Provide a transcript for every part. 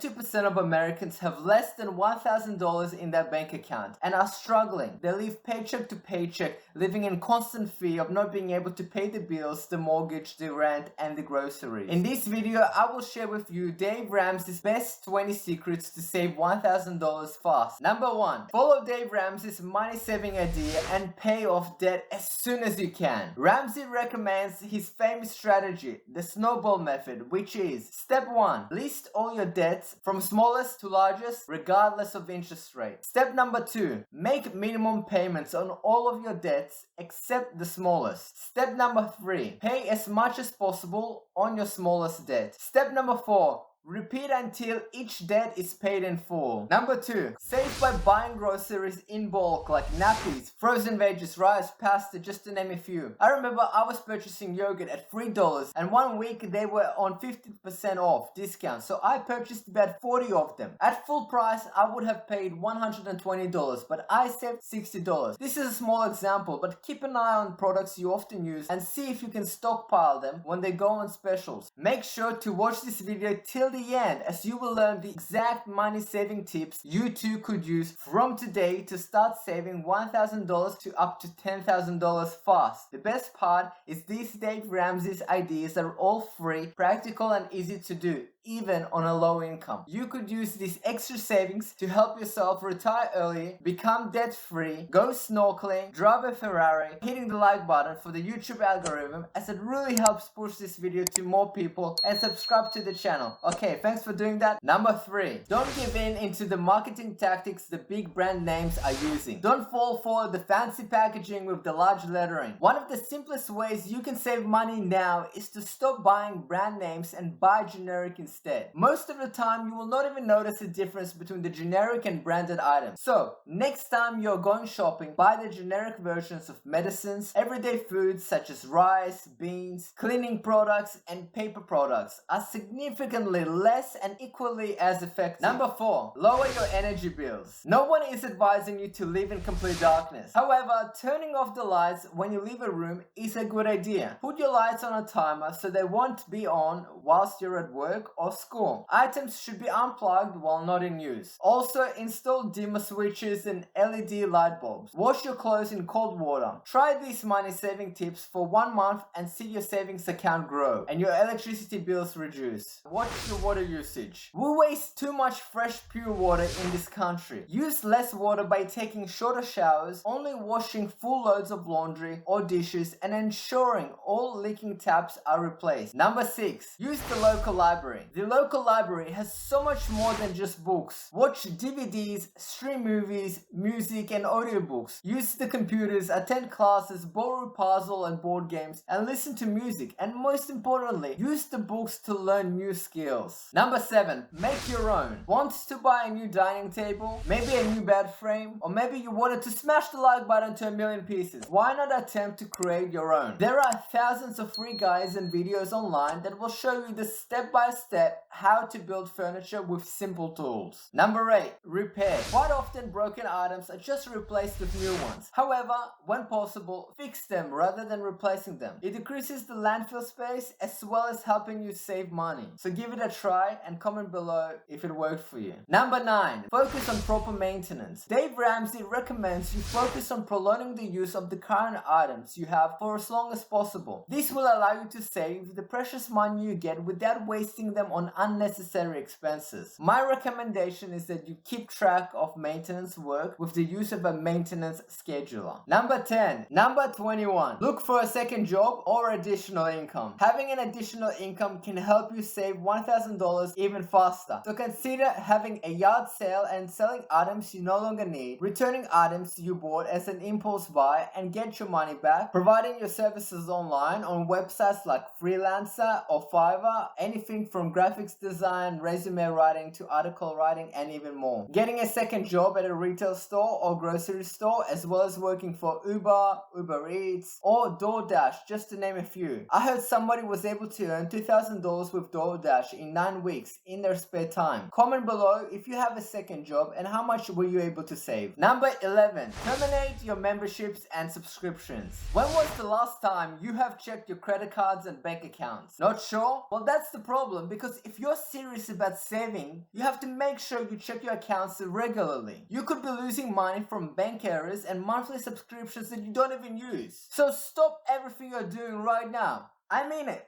42% of Americans have less than $1,000 in their bank account and are struggling. They live paycheck to paycheck, living in constant fear of not being able to pay the bills, the mortgage, the rent, and the groceries. In this video, I will share with you Dave Ramsey's best 20 secrets to save $1,000 fast. Number 1. Follow Dave Ramsey's money saving idea and pay off debt as soon as you can. Ramsey recommends his famous strategy, the snowball method, which is Step 1. List all your debts from smallest to largest, regardless of interest rate. Step number 2. Make minimum payments on all of your debts except the smallest. Step number 3. Pay as much as possible on your smallest debt. Step number 4. Repeat until each debt is paid in full. Number 2. Save by buying groceries in bulk like nappies, frozen veggies, rice, pasta, just to name a few. I remember I was purchasing yogurt at $3 and one week they were on 50% off discount, so I purchased about 40 of them. At full price I would have paid $120, but I saved $60. This is a small example, but keep an eye on products you often use and see if you can stockpile them when they go on specials. Make sure to watch this video till the end, as you will learn the exact money saving tips you too could use from today to start saving $1,000 to up to $10,000 fast. The best part is these Dave Ramsey's ideas are all free, practical and easy to do, even on a low income. You could use these extra savings to help yourself retire early, become debt free, go snorkeling, drive a Ferrari, hitting the like button for the YouTube algorithm, as it really helps push this video to more people, and subscribe to the channel. Okay, thanks for doing that. Number 3. Don't give in into the marketing tactics the big brand names are using. Don't fall for the fancy packaging with the large lettering. One of the simplest ways you can save money now is to stop buying brand names and buy generic instead. Most of the time you will not even notice a difference between the generic and branded items. So next time you're going shopping, buy the generic versions of medicines, everyday foods such as rice, beans, cleaning products, and paper products are significantly less and equally as effective. Number 4. Lower your energy bills. No one is advising you to live in complete darkness. However, turning off the lights when you leave a room is a good idea. Put your lights on a timer so they won't be on whilst you're at work or school. Items should be unplugged while not in use. Also, install dimmer switches and LED light bulbs. Wash your clothes in cold water. Try these money saving tips for 1 month and see your savings account grow and your electricity bills reduce. Watch your water usage. We waste too much fresh pure water in this country. Use less water by taking shorter showers, only washing full loads of laundry or dishes, and ensuring all leaking taps are replaced. Number 6. Use the local library. The local library has so much more than just books. Watch DVDs, stream movies, music and audiobooks. Use the computers, attend classes, borrow puzzle and board games, and listen to music. And most importantly, use the books to learn new skills. Number 7. Make your own. Want to buy a new dining table? Maybe a new bed frame? Or maybe you wanted to smash the like button to 1,000,000 pieces? Why not attempt to create your own? There are thousands of free guides and videos online that will show you the step-by-step how to build furniture with simple tools. Number 8. Repair. Quite often broken items are just replaced with new ones. However, when possible, fix them rather than replacing them. It decreases the landfill space as well as helping you save money. So give it a try and comment below if it worked for you. Number 9. Focus on proper maintenance. Dave Ramsey recommends you focus on prolonging the use of the current items you have for as long as possible. This will allow you to save the precious money you get without wasting them on unnecessary expenses. My recommendation is that you keep track of maintenance work with the use of a maintenance scheduler. Number 10. Number 21. Look for a second job or additional income. Having an additional income can help you save $1,000 even faster. So consider having a yard sale and selling items you no longer need, returning items you bought as an impulse buy and get your money back, providing your services online on websites like Freelancer or Fiverr, anything from graphics design, resume writing to article writing, and even more. Getting a second job at a retail store or grocery store, as well as working for Uber, Uber Eats, or DoorDash, just to name a few. I heard somebody was able to earn $2,000 with DoorDash in 9 weeks in their spare time. Comment below if you have a second job and how much were you able to save. Number 11. Terminate your memberships and subscriptions. When was the last time you have checked your credit cards and bank accounts? Not sure? Well, that's the problem, because because if you're serious about saving, you have to make sure you check your accounts regularly. You could be losing money from bank errors and monthly subscriptions that you don't even use. So stop everything you're doing right now. I mean it.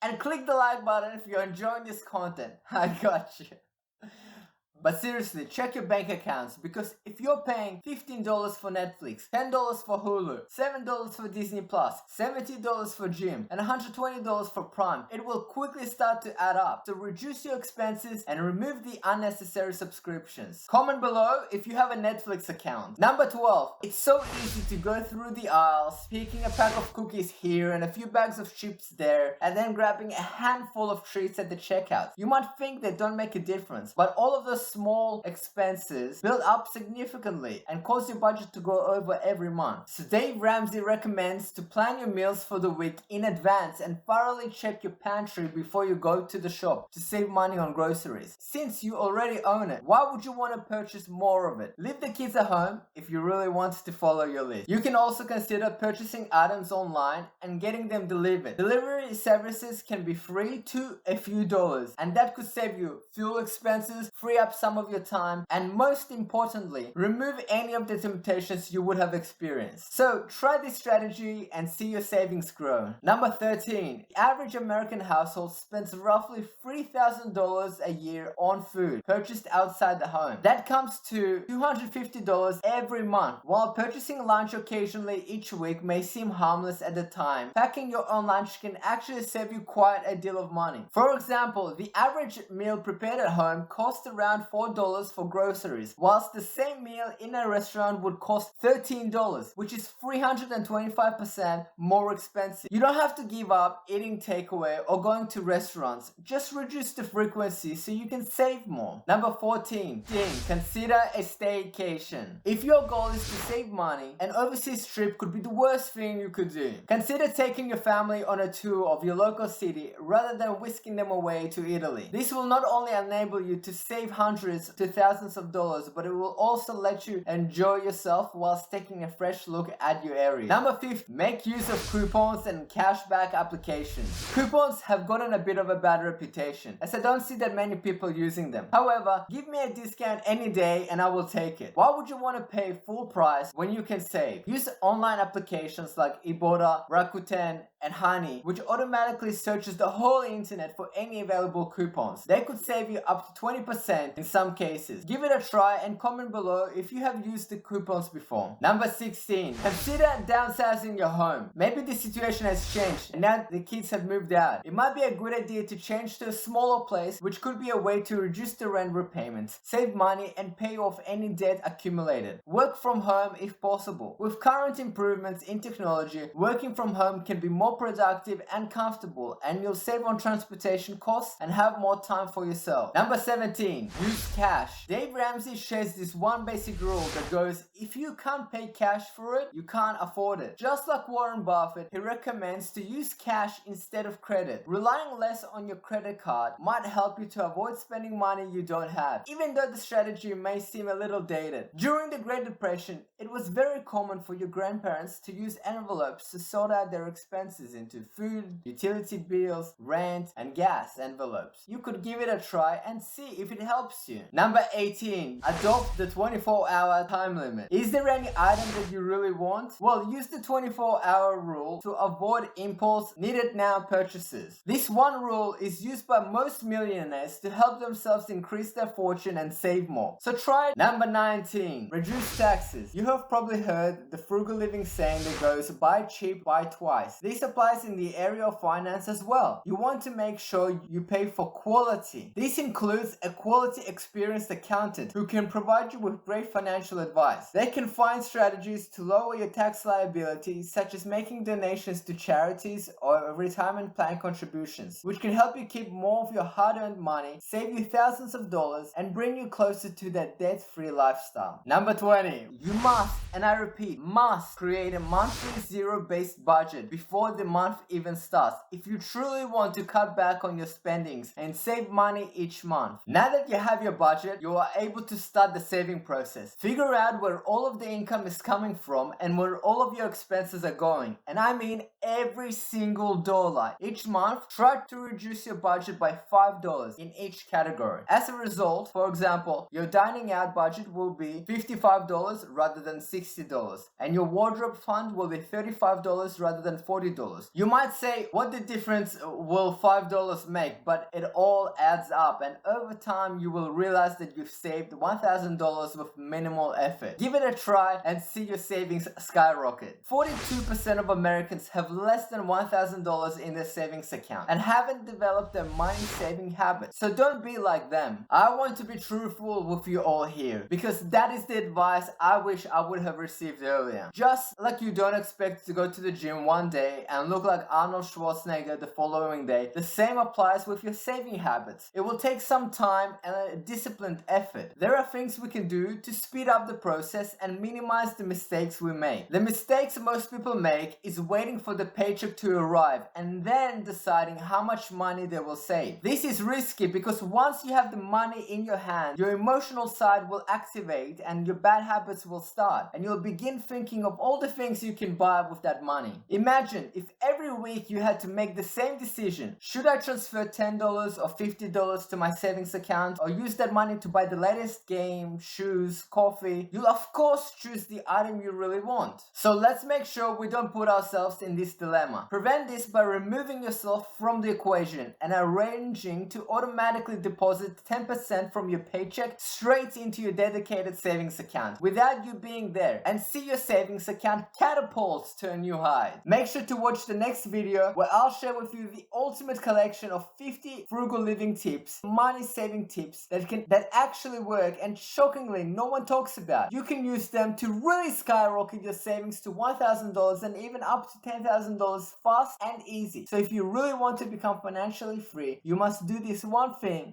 And click the like button if you're enjoying this content. I got you. But seriously, check your bank accounts, because if you're paying $15 for Netflix, $10 for Hulu, $7 for Disney Plus, $70 for gym, and $120 for Prime, it will quickly start to add up. So reduce your expenses and remove the unnecessary subscriptions. Comment below if you have a Netflix account. Number 12. It's so easy to go through the aisles, picking a pack of cookies here and a few bags of chips there, and then grabbing a handful of treats at the checkout. You might think they don't make a difference, but all of those small expenses build up significantly and cause your budget to go over every month. So Dave Ramsey recommends to plan your meals for the week in advance and thoroughly check your pantry before you go to the shop to save money on groceries. Since you already own it, why would you want to purchase more of it? Leave the kids at home if you really want to follow your list. You can also consider purchasing items online and getting them delivered. Delivery services can be free to a few dollars, and that could save you fuel expenses, free up some of your time, and most importantly, remove any of the temptations you would have experienced. So try this strategy and see your savings grow. Number 13. The average American household spends roughly $3,000 a year on food purchased outside the home. That comes to $250 every month. While purchasing lunch occasionally each week may seem harmless at the time, packing your own lunch can actually save you quite a deal of money. For example, the average meal prepared at home costs around $4 for groceries, whilst the same meal in a restaurant would cost $13, which is 325% more expensive. You don't have to give up eating takeaway or going to restaurants. Just reduce the frequency so you can save more. Number 14. Consider a staycation. If your goal is to save money, an overseas trip could be the worst thing you could do. Consider taking your family on a tour of your local city rather than whisking them away to Italy. This will not only enable you to save hundreds to thousands of dollars, but it will also let you enjoy yourself whilst taking a fresh look at your area. Number 5. Make use of coupons and cashback applications. Coupons have gotten a bit of a bad reputation, as I don't see that many people using them. However, give me a discount any day and I will take it. Why would you want to pay full price when you can save? Use online applications like Ibotta, Rakuten, and Honey, which automatically searches the whole internet for any available coupons. They could save you up to 20% in some cases. Give it a try and comment below if you have used the coupons before. Number 16. Consider downsizing your home. Maybe the situation has changed and now the kids have moved out. It might be a good idea to change to a smaller place, which could be a way to reduce the rent repayments, save money, and pay off any debt accumulated. Work from home if possible. With current improvements in technology, working from home can be more productive and comfortable, and you'll save on transportation costs and have more time for yourself. Number 17. Use cash. Dave Ramsey shares this one basic rule that goes, if you can't pay cash for it, you can't afford it. Just like Warren Buffett, he recommends to use cash instead of credit. Relying less on your credit card might help you to avoid spending money you don't have, even though the strategy may seem a little dated. During the Great Depression, it was very common for your grandparents to use envelopes to sort out their expenses into food, utility bills, rent, and gas envelopes. You could give it a try and see if it helps you. Number 18. Adopt the 24-hour time limit. Is there any item that you really want? Well, use the 24-hour rule to avoid impulse needed now purchases. This one rule is used by most millionaires to help themselves increase their fortune and save more. So try it. Number 19. Reduce taxes. You have probably heard the frugal living saying that goes, buy cheap, buy twice. This applies in the area of finance as well. You want to make sure you pay for quality. This includes a quality experienced accountant who can provide you with great financial advice. They can find strategies to lower your tax liability, such as making donations to charities or retirement plan contributions, which can help you keep more of your hard-earned money, save you thousands of dollars, and bring you closer to that debt-free lifestyle. Number 20. You must, and I repeat, must create a monthly zero-based budget before the month even starts if you truly want to cut back on your spendings and save money each month. Now that you have your budget, you are able to start the saving process. Figure out where all of the income is coming from and where all of your expenses are going. And I mean every single dollar. Each month, try to reduce your budget by $5 in each category. As a result, for example, your dining out budget will be $55 rather than $60, and your wardrobe fund will be $35 rather than $40. You might say, what the difference will $5 make? But it all adds up, and over time you will realize that you've saved $1,000 with minimal effort. Give it a try and see your savings skyrocket. 42% of Americans have less than $1,000 in their savings account and haven't developed their money saving habits. So don't be like them. I want to be truthful with you all here, because that is the advice I wish I would have received earlier. Just like you don't expect to go to the gym one day and look like Arnold Schwarzenegger the following day, the same applies with your saving habits. It will take some time and a disciplined effort. There are things we can do to speed up the process and minimize the mistakes we make. The mistakes most people make is waiting for the paycheck to arrive and then deciding how much money they will save. This is risky because once you have the money in your hand, your emotional side will activate and your bad habits will start, and you'll begin thinking of all the things you can buy with that money. Imagine if every week you had to make the same decision. Should I transfer $10 or $50 to my savings account, or use that money to buy the latest game, shoes, coffee? You'll of course choose the item you really want. So let's make sure we don't put ourselves in this dilemma. Prevent this by removing yourself from the equation and arranging to automatically deposit 10% from your paycheck straight into your dedicated savings account without you being there, and see your savings account catapult to a new high. Make sure to watch the next video where I'll share with you the ultimate collection of 50 frugal living tips, money saving tips that actually work, and shockingly no one talks about. You can use them to really skyrocket your savings to $1,000 and even up to $10,000 fast and easy. So if you really want to become financially free, you must do this one thing